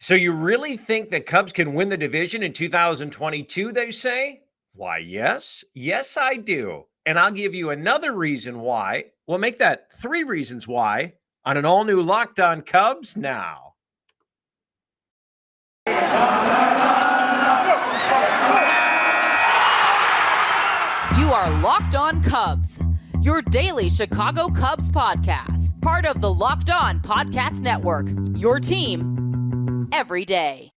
So you really think that Cubs can win the division in 2022, they say? Why, yes. Yes, I do. And I'll give you another reason why. We'll make that 3 reasons why on an all-new Locked On Cubs now. You are Locked On Cubs, your daily Chicago Cubs podcast, part of the Locked On Podcast Network, your team every day.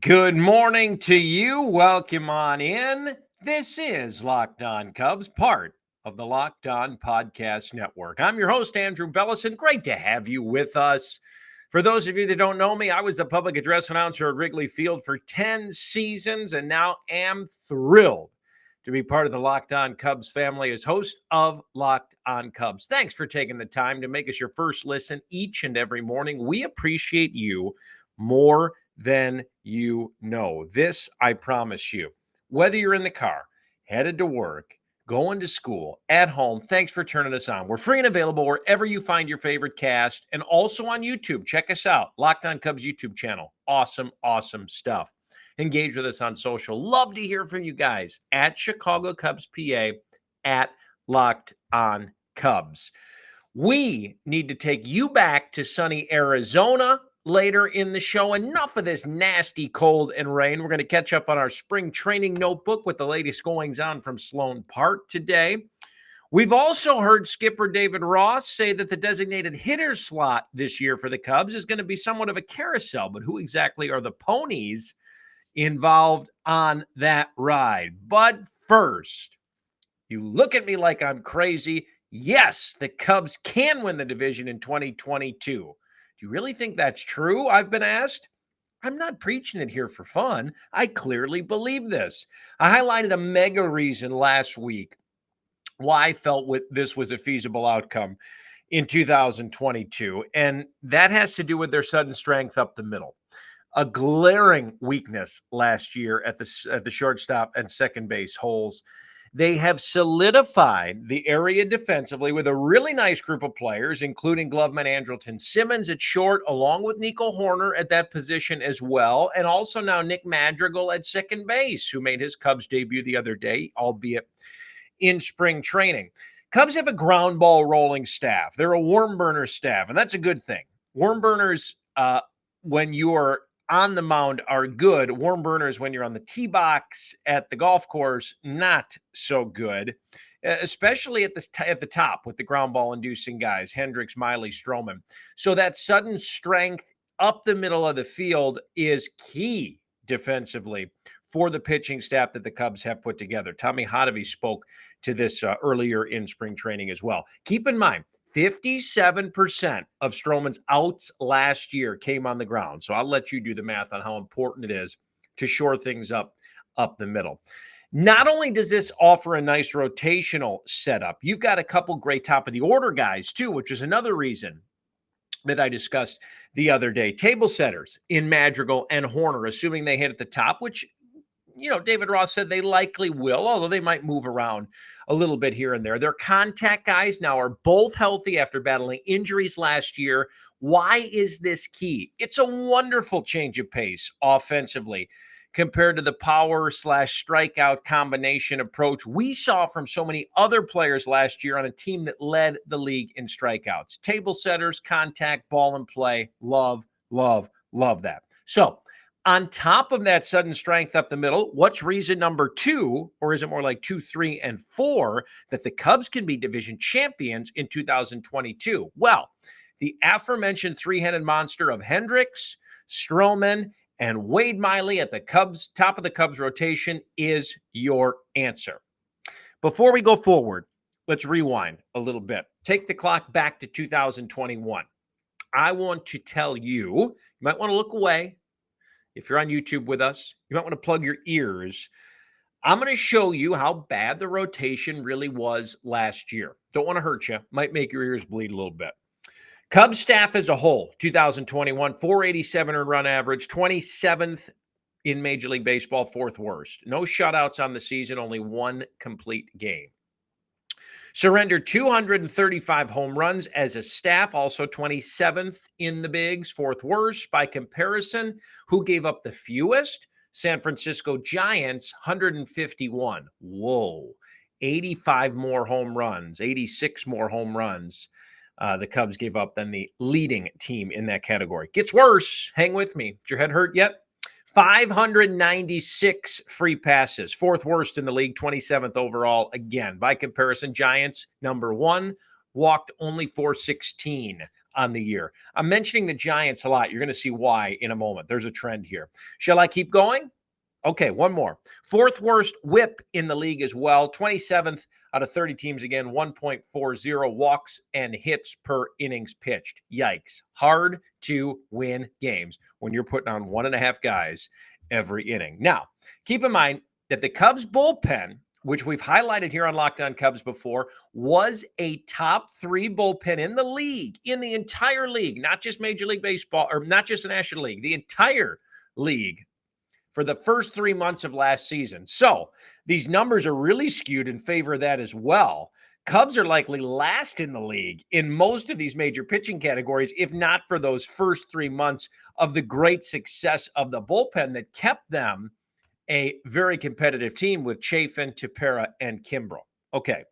Good morning to you. Welcome on in. This is Locked On Cubs, part of the Locked On Podcast Network. I'm your host, Andrew Bellison. Great to have you with us. For those of you that don't know me, I was the public address announcer at Wrigley Field for 10 seasons and now am thrilled to be part of the Locked On Cubs family as host of Locked On Cubs. Thanks for taking the time to make us your first listen each and every morning. We appreciate you more than you know. This, I promise you. Whether you're in the car, headed to work, going to school, at home, thanks for turning us on. We're free and available wherever you find your favorite cast and also on YouTube. Check us out. Locked On Cubs YouTube channel. Awesome, awesome stuff. Engage with us on social. Love to hear from you guys at Chicago Cubs PA, at Locked On Cubs. We need to take you back to sunny Arizona later in the show. Enough of this nasty cold and rain. We're going to catch up on our spring training notebook with the latest goings on from Sloan Park today. We've also heard skipper David Ross say that the designated hitter slot this year for the Cubs is going to be somewhat of a carousel, but who exactly are the ponies involved on that ride? But first, you look at me like I'm crazy. Yes, the Cubs can win the division in 2022. Do you really think that's true? I've been asked. I'm not preaching it here for fun. I clearly believe this. I highlighted a mega reason last week why I felt this was a feasible outcome in 2022, and that has to do with their sudden strength up the middle. A glaring weakness last year at the shortstop and second base holes. They have solidified the area defensively with a really nice group of players, including Gloveman Andrelton Simmons at short, along with Nico Horner at that position as well, and also now Nick Madrigal at second base, who made his Cubs debut the other day, albeit in spring training. Cubs have a ground ball rolling staff. They're a worm burner staff, and that's a good thing. Worm burners, when you're on the mound, are good. Worm burners when you're on the tee box at the golf course, not so good, especially at the top with the ground ball inducing guys, Hendricks, Miley, Stroman. So that sudden strength up the middle of the field is key defensively for the pitching staff that the Cubs have put together. Tommy Hotovy spoke to this earlier in spring training as well. Keep in mind, 57% of Stroman's outs last year came on the ground. So I'll let you do the math on how important it is to shore things up the middle. Not only does this offer a nice rotational setup, you've got a couple great top of the order guys too, which is another reason that I discussed the other day. Table setters in Madrigal and Horner, assuming they hit at the top, which David Ross said they likely will, although they might move around a little bit here and there. Their contact guys now are both healthy after battling injuries last year. Why is this key? It's a wonderful change of pace offensively compared to the power/strikeout combination approach we saw from so many other players last year on a team that led the league in strikeouts. Table setters, contact, ball and play. Love, love, love that. So, on top of that sudden strength up the middle, what's reason number 2, or is it more like 2, 3, and 4, that the Cubs can be division champions in 2022? Well, the aforementioned three-headed monster of Hendricks, Stroman, and Wade Miley at the Cubs, top of the Cubs rotation is your answer. Before we go forward, let's rewind a little bit. Take the clock back to 2021. I want to tell you, you might want to look away. If you're on YouTube with us, you might want to plug your ears. I'm going to show you how bad the rotation really was last year. Don't want to hurt you. Might make your ears bleed a little bit. Cubs staff as a whole, 2021, 487 earned run average, 27th in Major League Baseball, fourth worst. No shutouts on the season, only one complete game. Surrendered 235 home runs as a staff, also 27th in the bigs, fourth worst. By comparison, who gave up the fewest? San Francisco Giants, 151. Whoa. 85 more home runs, 86 more home runs the Cubs gave up than the leading team in that category. Gets worse. Hang with me. Is your head hurt yet? 596 free passes, fourth worst in the league, 27th overall. Again, by comparison, Giants, number one, walked only 416 on the year. I'm mentioning the Giants a lot. You're going to see why in a moment. There's a trend here. Shall I keep going? Okay, one more. Fourth worst whip in the league as well. 27th out of 30 teams again, 1.40 walks and hits per innings pitched. Yikes. Hard to win games when you're putting on 1.5 guys every inning. Now, keep in mind that the Cubs bullpen, which we've highlighted here on Locked On Cubs before, was a top 3 bullpen in the league, in the entire league, not just Major League Baseball, or not just the National League, the entire league for the first 3 months of last season. So these numbers are really skewed in favor of that as well. Cubs are likely last in the league in most of these major pitching categories, if not for those first 3 months of the great success of the bullpen that kept them a very competitive team with Chafin, Tepera, and Kimbrel. Okay.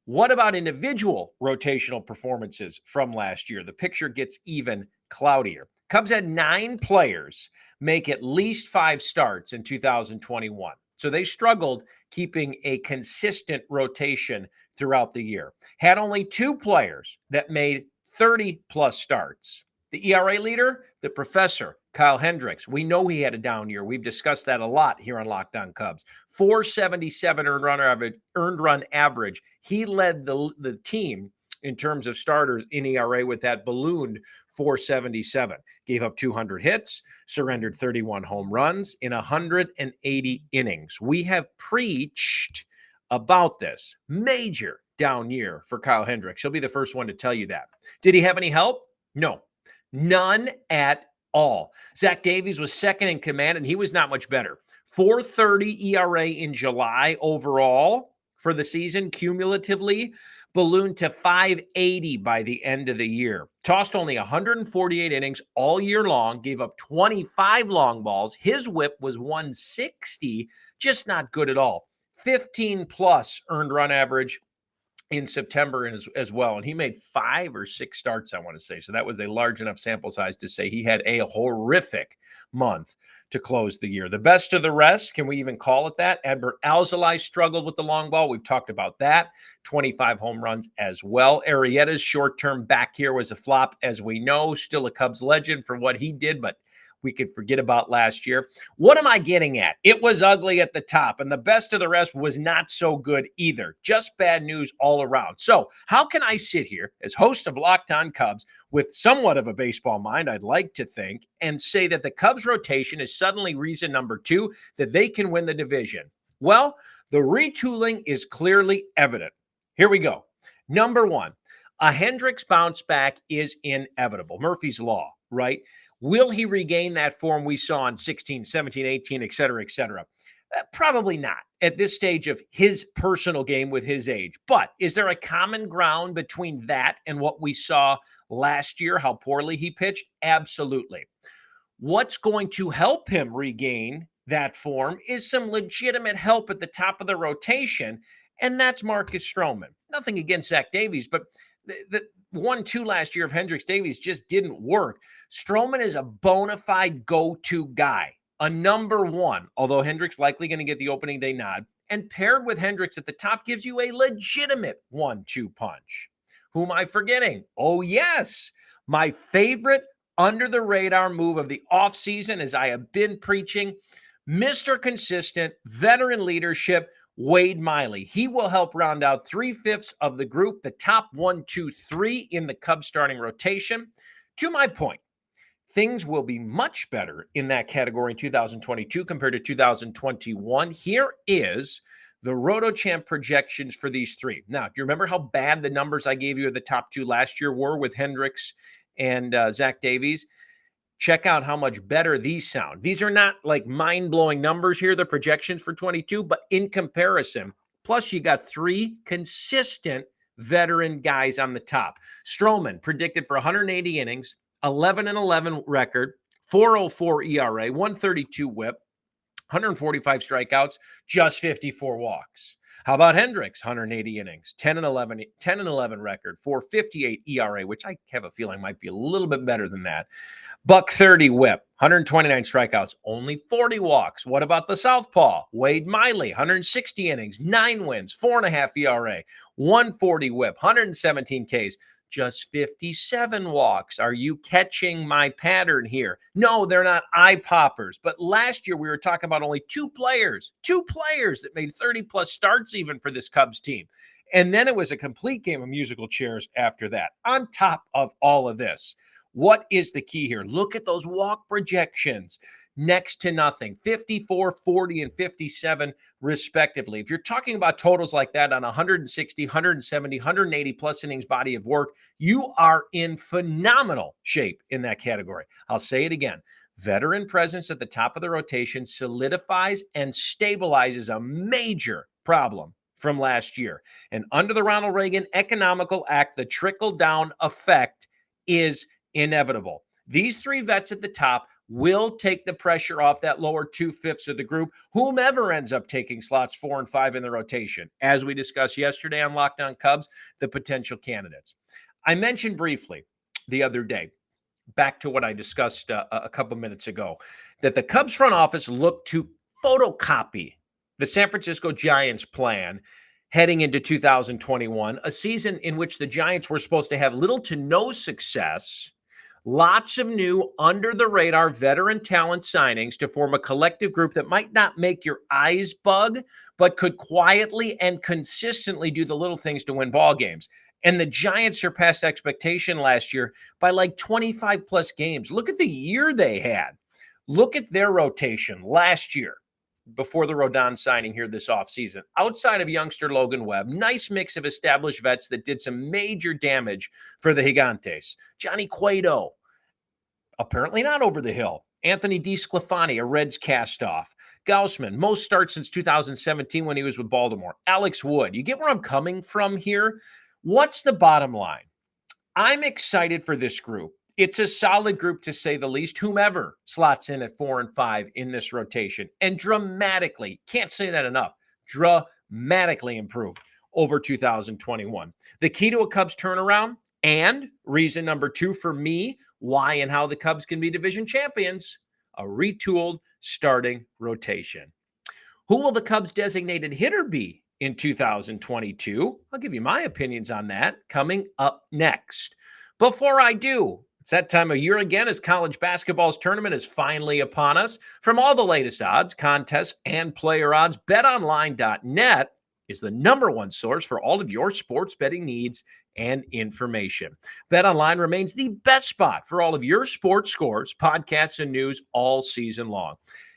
What about individual rotational performances from last year? The picture gets even cloudier. Cubs had 9 players make at least 5 starts in 2021. So they struggled keeping a consistent rotation throughout the year. Had only 2 players that made 30-plus starts. The ERA leader, the professor, Kyle Hendricks. We know he had a down year. We've discussed that a lot here on Locked On Cubs. 477 earned run average. He led the team in terms of starters in ERA with that ballooned 477. Gave up 200 hits, surrendered 31 home runs in 180 innings. We have preached about this major down year for Kyle Hendricks. He'll be the first one to tell you that. Did he have any help? No, none at all. Zach Davies was second in command, and he was not much better. 4.30 ERA in July overall for the season, cumulatively ballooned to 5.80 by the end of the year. Tossed only 148 innings all year long, gave up 25 long balls. His whip was 160, just not good at all. 15-plus earned run average in September as well. And he made 5 or 6 starts, I want to say. So that was a large enough sample size to say he had a horrific month to close the year. The best of the rest, can we even call it that? Adbert Alzolay struggled with the long ball. We've talked about that. 25 home runs as well. Arrieta's short-term back here was a flop, as we know. Still a Cubs legend for what he did, but we could forget about last year. What am I getting at? It was ugly at the top, and the best of the rest was not so good either. Just bad news all around. So how can I sit here as host of Locked On Cubs with somewhat of a baseball mind, I'd like to think, and say that the Cubs rotation is suddenly reason number 2 that they can win the division? Well, the retooling is clearly evident. Here we go. Number 1, a Hendricks bounce back is inevitable. Murphy's Law, right? Will he regain that form we saw in 16, 17, 18, et cetera, et cetera? Probably not at this stage of his personal game with his age. But is there a common ground between that and what we saw last year, how poorly he pitched? Absolutely. What's going to help him regain that form is some legitimate help at the top of the rotation, and that's Marcus Stroman. Nothing against Zach Davies, but the 1-2 last year of Hendricks Davies just didn't work. Stroman is a bona fide go-to guy, a number 1, although Hendricks likely going to get the opening day nod, and paired with Hendricks at the top gives you a legitimate 1-2 punch. Who am I forgetting? Oh, yes, my favorite under-the-radar move of the offseason, as I have been preaching, Mr. Consistent, veteran leadership, Wade Miley. He will help round out 3/5 of the group, the top 1, 2, 3 in the Cubs starting rotation. To my point, things will be much better in that category in 2022 compared to 2021. Here is the RotoChamp projections for these 3. Now, do you remember how bad the numbers I gave you of the top 2 last year were with Hendricks and Zach Davies? Check out how much better these sound. These are not like mind-blowing numbers here, the projections for 22, but in comparison, plus you got 3 consistent veteran guys on the top. Stroman predicted for 180 innings, 11-11 record, 4.04 ERA, 132 whip, 145 strikeouts, just 54 walks. How about Hendricks? 180 innings, 10-11 record, 4.58 ERA, which I have a feeling might be a little bit better than that. Buck 30 whip, 129 strikeouts, only 40 walks. What about the southpaw? Wade Miley, 160 innings, 9 wins, 4.5 ERA, 140 whip, 117 Ks, just 57 walks. Are you catching my pattern here? No, they're not eye poppers. But last year we were talking about only two players that made 30-plus starts even for this Cubs team. And then it was a complete game of musical chairs after that. On top of all of this, what is the key here? Look at those walk projections. Next to nothing, 54, 40, and 57 respectively. If you're talking about totals like that on 160, 170, 180 plus innings body of work, you are in phenomenal shape in that category. I'll say it again. Veteran presence at the top of the rotation solidifies and stabilizes a major problem from last year. And under the Ronald Reagan Economical Act, the trickle-down effect is inevitable. These 3 vets at the top will take the pressure off that lower 2/5 of the group, whomever ends up taking slots 4 and 5 in the rotation. As we discussed yesterday on Locked On Cubs, the potential candidates. I mentioned briefly the other day, back to what I discussed a couple minutes ago, that the Cubs front office looked to photocopy the San Francisco Giants plan heading into 2021, a season in which the Giants were supposed to have little to no success. Lots of new under-the-radar veteran talent signings to form a collective group that might not make your eyes bug, but could quietly and consistently do the little things to win ball games. And the Giants surpassed expectation last year by like 25-plus games. Look at the year they had. Look at their rotation last year before the Rodon signing here this offseason. Outside of youngster Logan Webb, nice mix of established vets that did some major damage for the Gigantes. Johnny Cueto, apparently not over the hill. Anthony DeSclafani, a Reds cast-off. Gaussman, most starts since 2017 when he was with Baltimore. Alex Wood. You get where I'm coming from here? What's the bottom line? I'm excited for this group. It's a solid group, to say the least, whomever slots in at 4 and 5 in this rotation, and dramatically, can't say that enough, dramatically improved over 2021. The key to a Cubs turnaround, and reason number 2 for me, why and how the Cubs can be division champions, a retooled starting rotation. Who will the Cubs' designated hitter be in 2022? I'll give you my opinions on that coming up next. Before I do, it's that time of year again as college basketball's tournament is finally upon us. From all the latest odds, contests, and player odds, betonline.net is the #1 source for all of your sports betting needs and information. BetOnline remains the best spot for all of your sports scores, podcasts, and news all season long.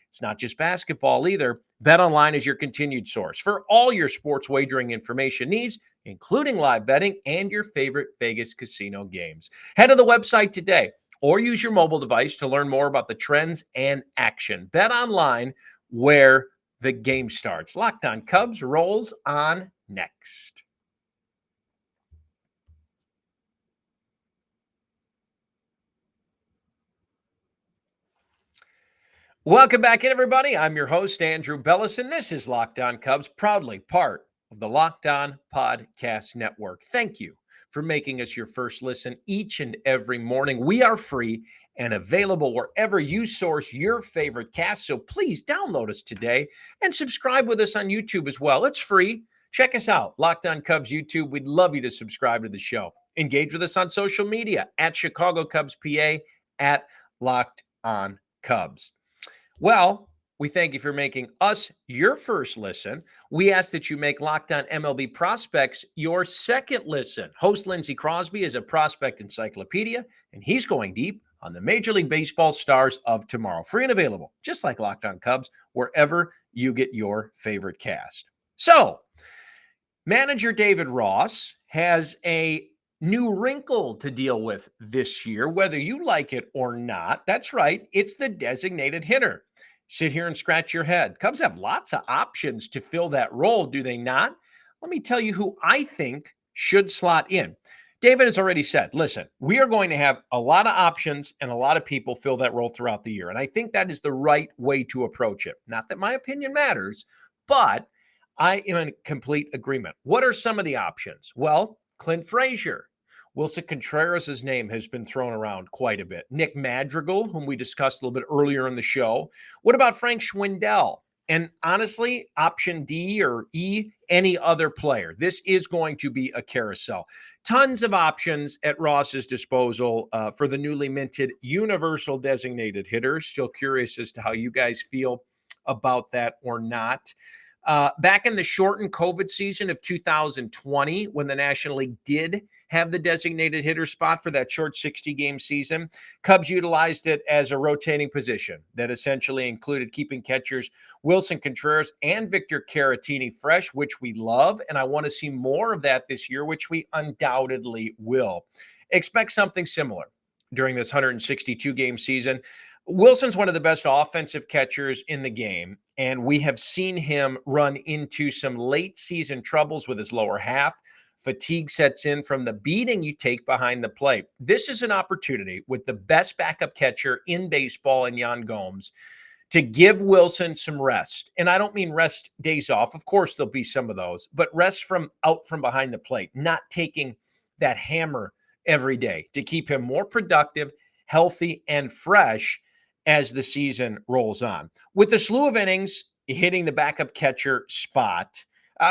It's not just basketball either. BetOnline is your continued source for all your sports wagering information needs, including live betting and your favorite Vegas casino games. Head to the website today or use your mobile device to learn more about the trends and action. BetOnline, where the game starts. Locked On Cubs rolls on next. Welcome back in, everybody. I'm your host, Andrew Bellis, and this is Locked On Cubs, proudly part of the Locked On Podcast Network. Thank you for making us your first listen each and every morning. We are free and available wherever you source your favorite cast, so please download us today and subscribe with us on YouTube as well. It's free. Check us out, Locked On Cubs YouTube. We'd love you to subscribe to the show. Engage with us on social media at Chicago Cubs PA, at Locked On Cubs. Well, we thank you for making us your first listen. We ask that you make Locked On MLB Prospects your second listen. Host Lindsey Crosby is a prospect encyclopedia, and he's going deep on the Major League Baseball stars of tomorrow. Free and available, just like Locked On Cubs, wherever you get your favorite cast. So, manager David Ross has a new wrinkle to deal with this year, whether you like it or not. That's right, it's the designated hitter. Sit here and scratch your head. Cubs have lots of options to fill that role, do they not? Let me tell you who I think should slot in. David has already said, listen, we are going to have a lot of options and a lot of people fill that role throughout the year. And I think that is the right way to approach it. Not that my opinion matters, but I am in complete agreement. What are some of the options? Well, Clint Frazier. Wilson Contreras' name has been thrown around quite a bit. Nick Madrigal, whom we discussed a little bit earlier in the show. What about Frank Schwindel? And honestly, option D or E, any other player. This is going to be a carousel. Tons of options at Ross's disposal for the newly minted universal designated hitter. Still curious as to how you guys feel about that or not. Back in the shortened COVID season of 2020, when the National League did have the designated hitter spot for that short 60-game season, Cubs utilized it as a rotating position that essentially included keeping catchers Wilson Contreras and Victor Caratini fresh, which we love, and I want to see more of that this year, which we undoubtedly will. Expect something similar during this 162-game season. Wilson's one of the best offensive catchers in the game, and we have seen him run into some late season troubles with his lower half. Fatigue sets in from the beating you take behind the plate. This is an opportunity with the best backup catcher in baseball in Yan Gomes to give Wilson some rest. And I don't mean rest days off. Of course, there'll be some of those, but rest from out from behind the plate, not taking that hammer every day to keep him more productive, healthy, and fresh as the season rolls on. With the slew of innings hitting the backup catcher spot,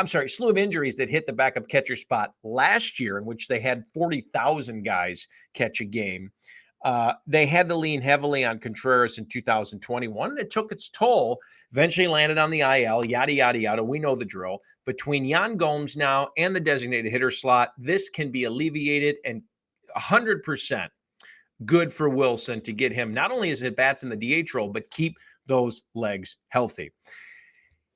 slew of injuries that hit the backup catcher spot last year, in which they had 40,000 guys catch a game. They had to lean heavily on Contreras in 2021, and it took its toll. Eventually landed on the IL, yada, yada, yada. We know the drill. Between Yan Gomes now and the designated hitter slot, this can be alleviated and 100% good for Wilson to get him not only his at-bats in the DH role, but keep those legs healthy.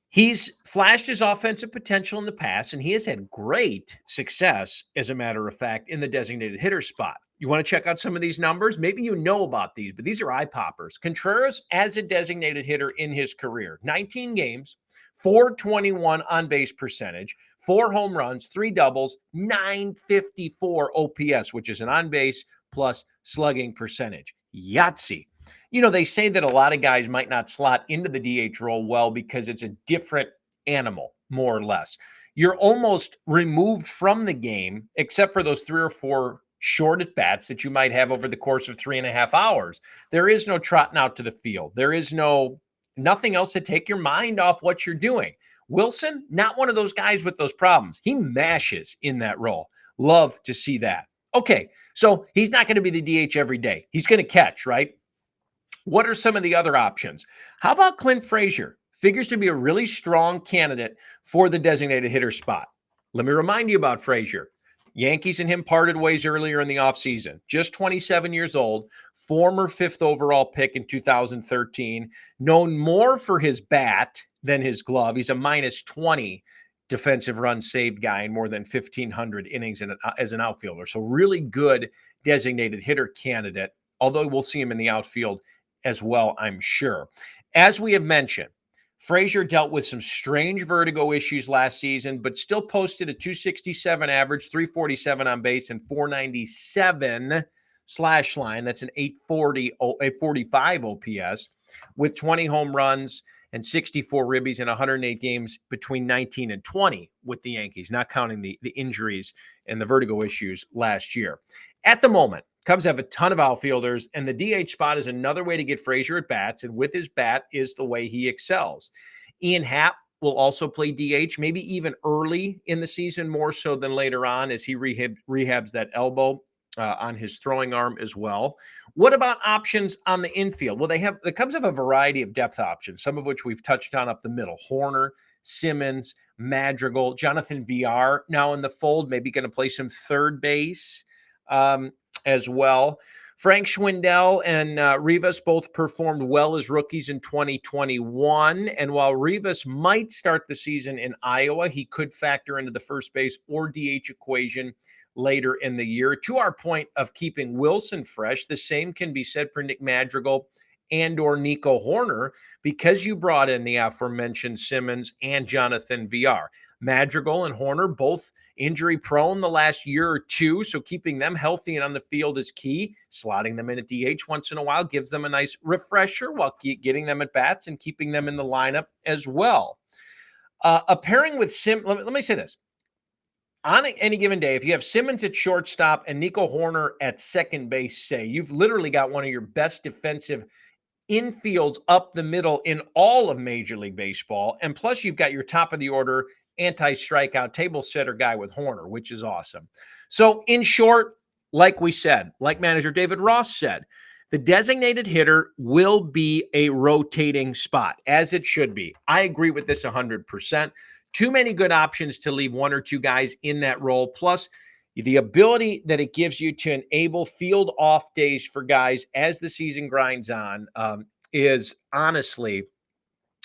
He's flashed his offensive potential in the past, and he has had great success, as a matter of fact, in the designated hitter spot. You want to check out some of these numbers? Maybe you know about these, but these are eye poppers. Contreras as a designated hitter in his career, 19 games, 421 on-base percentage, 4 home runs, 3 doubles, 954 OPS, which is an on-base plus slugging percentage. Yahtzee. You know, they say that a lot of guys might not slot into the DH role well because it's a different animal, more or less. You're almost removed from the game, except for those 3 or 4 short at bats that you might have over the course of 3.5 hours. There is no trotting out to the field. There is nothing else to take your mind off what you're doing. Wilson, not one of those guys with those problems. He mashes in that role. Love to see that. Okay, so he's not going to be the DH every day. He's going to catch, right? What are some of the other options? How about Clint Frazier? Figures to be a really strong candidate for the designated hitter spot. Let me remind you about Frazier. Yankees and him parted ways earlier in the offseason. Just 27 years old, former 5th overall pick in 2013, known more for his bat than his glove. He's a minus 20 defensive run saved guy in more than 1,500 innings as an outfielder. So really good designated hitter candidate, although we'll see him in the outfield as well, I'm sure. As we have mentioned, Frazier dealt with some strange vertigo issues last season, but still posted a 267 average, 347 on base, and 497 slash line. That's an 845 OPS with 20 home runs and 64 ribbies in 108 games between 19 and 20 with the Yankees, not counting the injuries and the vertigo issues last year. At the moment, Cubs have a ton of outfielders, and the DH spot is another way to get Frazier at bats, and with his bat is the way he excels. Ian Happ will also play DH, maybe even early in the season, more so than later on as he rehabs that elbow on his throwing arm as well. What about options on the infield? Well, the Cubs have a variety of depth options, some of which we've touched on up the middle. Horner, Simmons, Madrigal, Jonathan VR now in the fold, maybe going to play some third base as well. Frank Schwindel and Rivas both performed well as rookies in 2021. And while Rivas might start the season in Iowa, he could factor into the first base or DH equation later in the year. To our point of keeping Wilson fresh, the same can be said for Nick Madrigal and or Nico Horner, because you brought in the aforementioned Simmons and Jonathan VR. Madrigal and Horner both injury prone the last year or two, so keeping them healthy and on the field is key. Slotting them in at DH once in a while gives them a nice refresher while getting them at bats and keeping them in the lineup as well. A pairing with let me say this. On any given day, if you have Simmons at shortstop and Nico Horner at second base, say, you've literally got one of your best defensive infields up the middle in all of Major League Baseball. And plus, you've got your top of the order anti-strikeout table setter guy with Horner, which is awesome. So in short, like we said, like manager David Ross said, the designated hitter will be a rotating spot, as it should be. I agree with this 100%. Too many good options to leave one or two guys in that role. Plus, the ability that it gives you to enable field off days for guys as the season grinds on is honestly,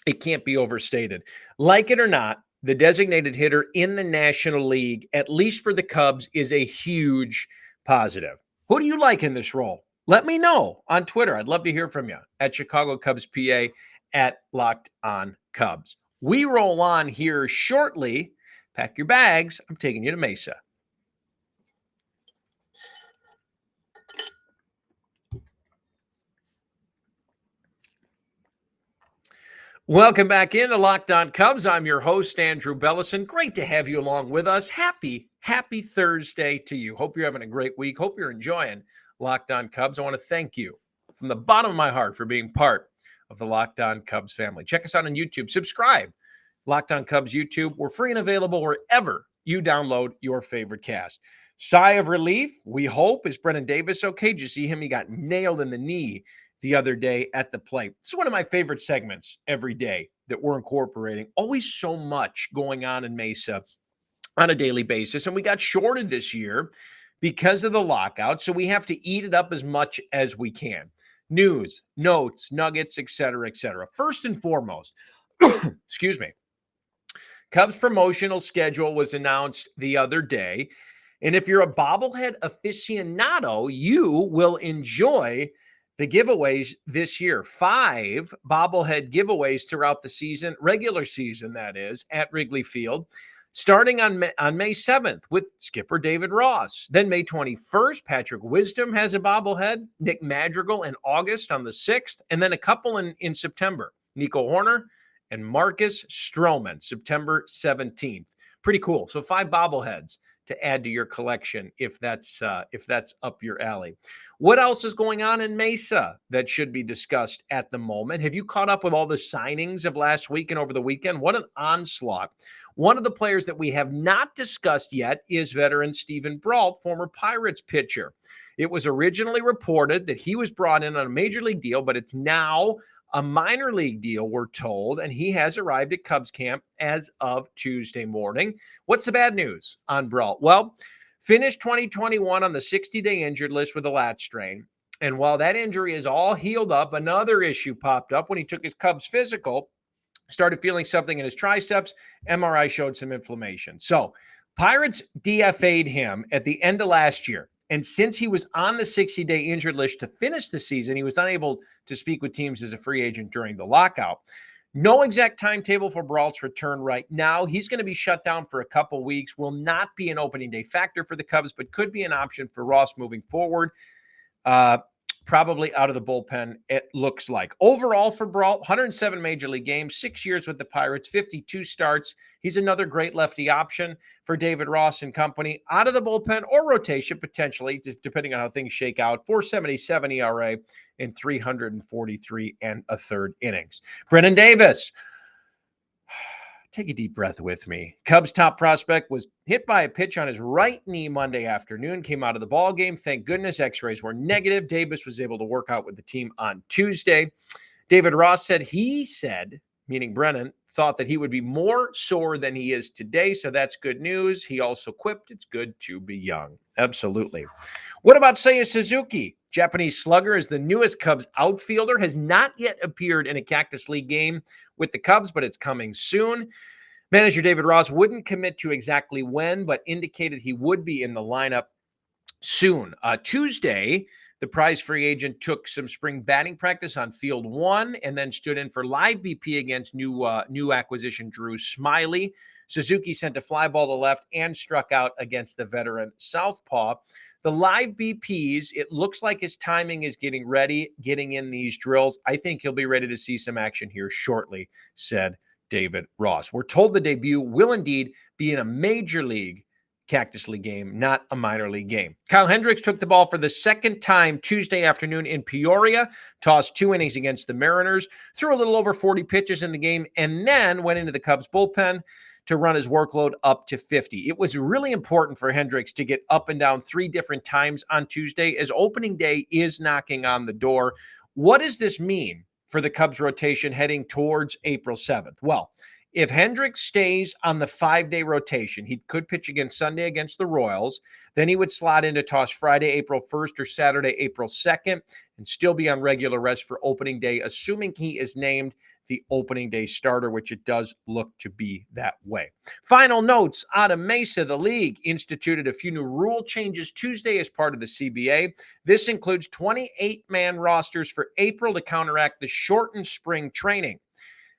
it can't be overstated. Like it or not, the designated hitter in the National League, at least for the Cubs, is a huge positive. Who do you like in this role? Let me know on Twitter. I'd love to hear from you at Chicago Cubs PA, at Locked On Cubs. We roll on here shortly. Pack your bags. I'm taking you to Mesa. Welcome back into Locked On Cubs. I'm your host, Andrew Bellison. Great to have you along with us. Happy Thursday to you. Hope you're having a great week. Hope you're enjoying Locked On Cubs. I want to thank you from the bottom of my heart for being part of the Locked On Cubs family. Check us out on YouTube. Subscribe. Locked On Cubs YouTube. We're free and available wherever you download your favorite cast. Sigh of relief, we hope. Is Brennan Davis okay? Did you see him? He got nailed in the knee the other day at the plate. It's one of my favorite segments every day that we're incorporating. Always so much going on in Mesa on a daily basis. And we got shorted this year because of the lockout. So we have to eat it up as much as we can. News, notes, nuggets, et cetera, et cetera. First and foremost, excuse me, Cubs promotional schedule was announced the other day. And if you're a bobblehead aficionado, you will enjoy the giveaways this year. 5 bobblehead giveaways throughout the season, regular season, that is, at Wrigley Field, starting on May 7th with skipper David Ross. Then May 21st, Patrick Wisdom has a bobblehead, Nick Madrigal in August on the 6th, and then a couple in September, Nico Horner and Marcus Stroman, September 17th. Pretty cool. So 5 bobbleheads to add to your collection if that's up your alley. What else is going on in Mesa that should be discussed at the moment? Have you caught up with all the signings of last week and over the weekend? What an onslaught. One of the players that we have not discussed yet is veteran Steven Brault, former Pirates pitcher. It was originally reported that he was brought in on a major league deal, but it's now a minor league deal, we're told, and he has arrived at Cubs camp as of Tuesday morning. What's the bad news on Brault? Well, finished 2021 on the 60-day injured list with a lat strain. And while that injury is all healed up, another issue popped up when he took his Cubs physical, started feeling something in his triceps. MRI showed some inflammation. So Pirates DFA'd him at the end of last year. And since he was on the 60-day injured list to finish the season, he was unable to speak with teams as a free agent during the lockout. No exact timetable for Brault's return right now. He's going to be shut down for a couple weeks, will not be an opening day factor for the Cubs, but could be an option for Ross moving forward. Probably out of the bullpen, it looks like. Overall for Brault, 107 major league games, 6 years with the Pirates, 52 starts. He's another great lefty option for David Ross and company. Out of the bullpen or rotation, potentially, depending on how things shake out. 4.77 ERA in 343 1/3 innings. Brennan Davis. Take a deep breath with me. Cubs top prospect was hit by a pitch on his right knee Monday afternoon, came out of the ball game. Thank goodness x-rays were negative. Davis was able to work out with the team on Tuesday. David Ross said, meaning Brennan, thought that he would be more sore than he is today. So that's good news. He also quipped, it's good to be young. Absolutely. What about Seiya Suzuki? Japanese slugger is the newest Cubs outfielder, has not yet appeared in a Cactus League game with the Cubs, but it's coming soon. Manager David Ross wouldn't commit to exactly when, but indicated he would be in the lineup soon. Tuesday, the prize free agent took some spring batting practice on field 1 and then stood in for live BP against new acquisition Drew Smiley. Suzuki sent a fly ball to left and struck out against the veteran southpaw. The live BPs, it looks like his timing is getting ready, getting in these drills. I think he'll be ready to see some action here shortly, said David Ross. We're told the debut will indeed be in a major league Cactus League game, not a minor league game. Kyle Hendricks took the ball for the second time Tuesday afternoon in Peoria, tossed 2 innings against the Mariners, threw a little over 40 pitches in the game, and then went into the Cubs bullpen to run his workload up to 50. It was really important for Hendricks to get up and down 3 different times on Tuesday as opening day is knocking on the door. What does this mean for the Cubs rotation heading towards April 7th? Well, if Hendricks stays on the 5-day rotation, he could pitch again Sunday against the Royals. Then he would slot in to toss Friday, April 1st or Saturday, April 2nd, and still be on regular rest for opening day, assuming he is named the opening day starter, which it does look to be that way. Final notes out of Mesa. The league instituted a few new rule changes Tuesday as part of the CBA. This includes 28-man rosters for April to counteract the shortened spring training.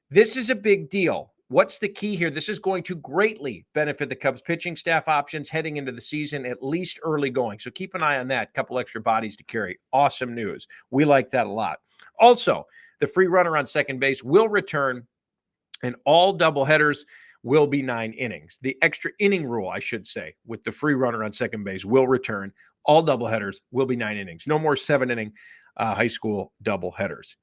This is a big deal. What's the key here? This is going to greatly benefit the Cubs pitching staff options heading into the season, at least early going. So keep an eye on that. Couple extra bodies to carry. Awesome news. We like that a lot. Also, the free runner on second base will return, and all doubleheaders will be 9 innings. The extra inning rule, I should say, with the free runner on second base will return. All doubleheaders will be 9 innings. No more 7-inning high school doubleheaders.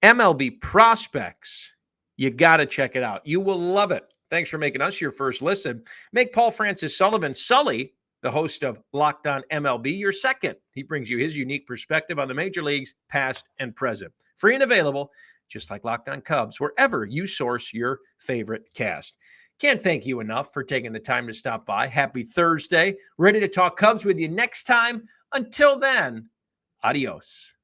MLB prospects. You got to check it out. You will love it. Thanks for making us your first listen. Make Paul Francis Sullivan, Sully, the host of Locked On MLB, your second. He brings you his unique perspective on the major leagues, past and present. Free and available, just like Locked On Cubs, wherever you source your favorite cast. Can't thank you enough for taking the time to stop by. Happy Thursday. Ready to talk Cubs with you next time. Until then, adios.